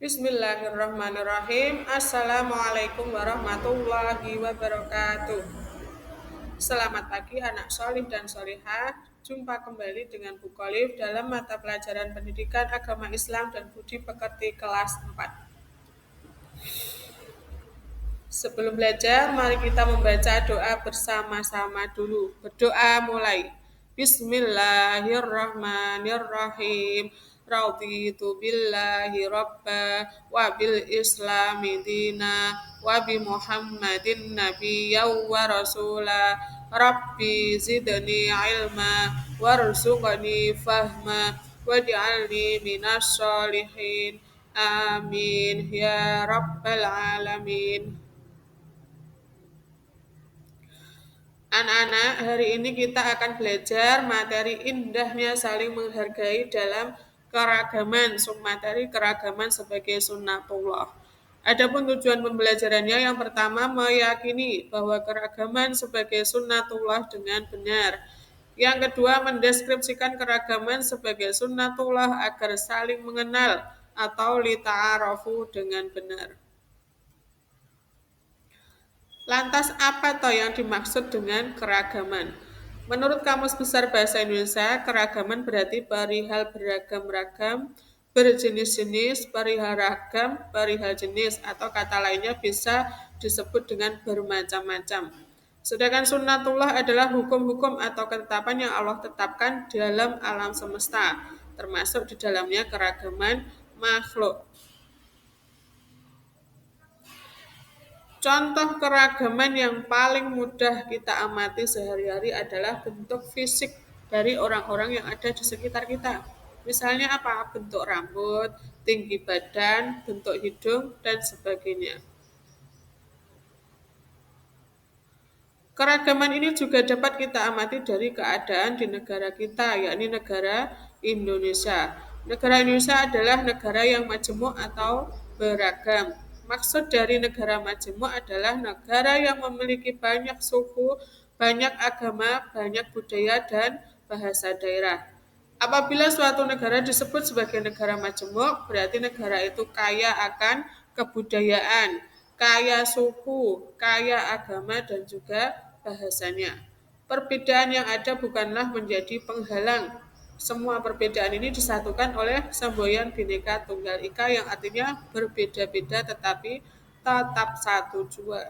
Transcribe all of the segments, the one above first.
Bismillahirrahmanirrahim. Assalamualaikum warahmatullahi wabarakatuh. Selamat pagi anak solih dan solihah. Jumpa kembali dengan Bu Kolif dalam mata pelajaran pendidikan agama Islam dan budi pekerti kelas 4. Sebelum belajar, mari kita membaca doa bersama-sama dulu. Berdoa mulai. Bismillahirrahmanirrahim. Raditu billahi rabba wa bil islami dina wa bi muhammadin nabiyya wa rasula. Rabbi zidni ilma warzuqni fahma waj'alni minas sholihin. Amin ya rabbal alamin. Anak-anak, hari ini kita akan belajar materi indahnya saling menghargai dalam keragaman, materi keragaman sebagai sunnatullah. Adapun tujuan pembelajarannya yang pertama meyakini bahwa keragaman sebagai sunnatullah dengan benar. Yang kedua mendeskripsikan keragaman sebagai sunnatullah agar saling mengenal atau lita'arafu dengan benar. Lantas apa toh yang dimaksud dengan keragaman? Menurut Kamus Besar Bahasa Indonesia, keragaman berarti perihal beragam-ragam, berjenis-jenis, perihal ragam, perihal jenis, atau kata lainnya bisa disebut dengan bermacam-macam. Sedangkan sunnatullah adalah hukum-hukum atau ketetapan yang Allah tetapkan dalam alam semesta, termasuk di dalamnya keragaman makhluk. Contoh keragaman yang paling mudah kita amati sehari-hari adalah bentuk fisik dari orang-orang yang ada di sekitar kita. Misalnya apa? Bentuk rambut, tinggi badan, bentuk hidung, dan sebagainya. Keragaman ini juga dapat kita amati dari keadaan di negara kita, yakni negara Indonesia. Negara Indonesia adalah negara yang majemuk atau beragam. Maksud dari negara majemuk adalah negara yang memiliki banyak suku, banyak agama, banyak budaya, dan bahasa daerah. Apabila suatu negara disebut sebagai negara majemuk, berarti negara itu kaya akan kebudayaan, kaya suku, kaya agama, dan juga bahasanya. Perbedaan yang ada bukanlah menjadi penghalang. Semua perbedaan ini disatukan oleh semboyan Bhinneka Tunggal Ika yang artinya berbeda-beda tetapi tetap satu jua.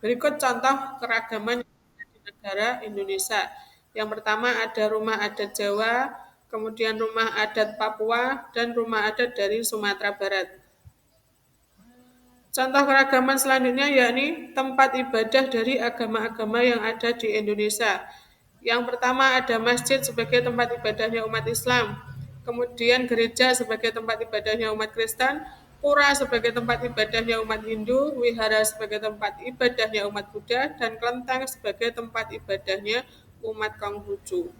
Berikut contoh keragaman di negara Indonesia. Yang pertama ada rumah adat Jawa, kemudian rumah adat Papua, dan rumah adat dari Sumatera Barat. Contoh keragaman selanjutnya yakni tempat ibadah dari agama-agama yang ada di Indonesia. Yang pertama ada masjid sebagai tempat ibadahnya umat Islam, kemudian gereja sebagai tempat ibadahnya umat Kristen, pura sebagai tempat ibadahnya umat Hindu, wihara sebagai tempat ibadahnya umat Buddha, dan kelenteng sebagai tempat ibadahnya umat Konghucu.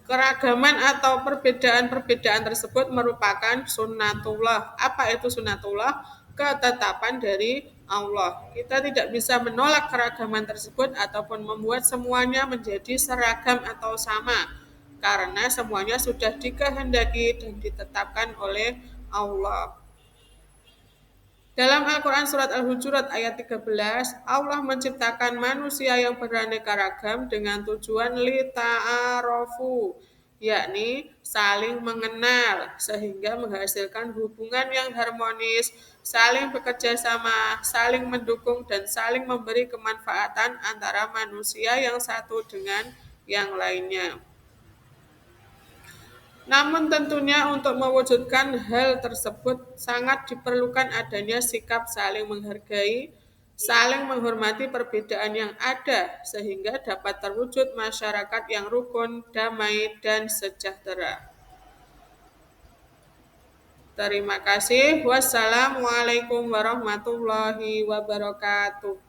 Keragaman atau perbedaan-perbedaan tersebut merupakan sunnatullah. Apa itu sunnatullah? Ketetapan dari Allah. Kita tidak bisa menolak keragaman tersebut ataupun membuat semuanya menjadi seragam atau sama, karena semuanya sudah dikehendaki dan ditetapkan oleh Allah. Dalam Al-Quran Surat Al-Hujurat ayat 13, Allah menciptakan manusia yang beraneka ragam dengan tujuan lita'arofu, yakni saling mengenal, sehingga menghasilkan hubungan yang harmonis, saling bekerja sama, saling mendukung, dan saling memberi kemanfaatan antara manusia yang satu dengan yang lainnya. Namun tentunya untuk mewujudkan hal tersebut sangat diperlukan adanya sikap saling menghargai, saling menghormati perbedaan yang ada sehingga dapat terwujud masyarakat yang rukun, damai, dan sejahtera. Terima kasih. Wassalamualaikum warahmatullahi wabarakatuh.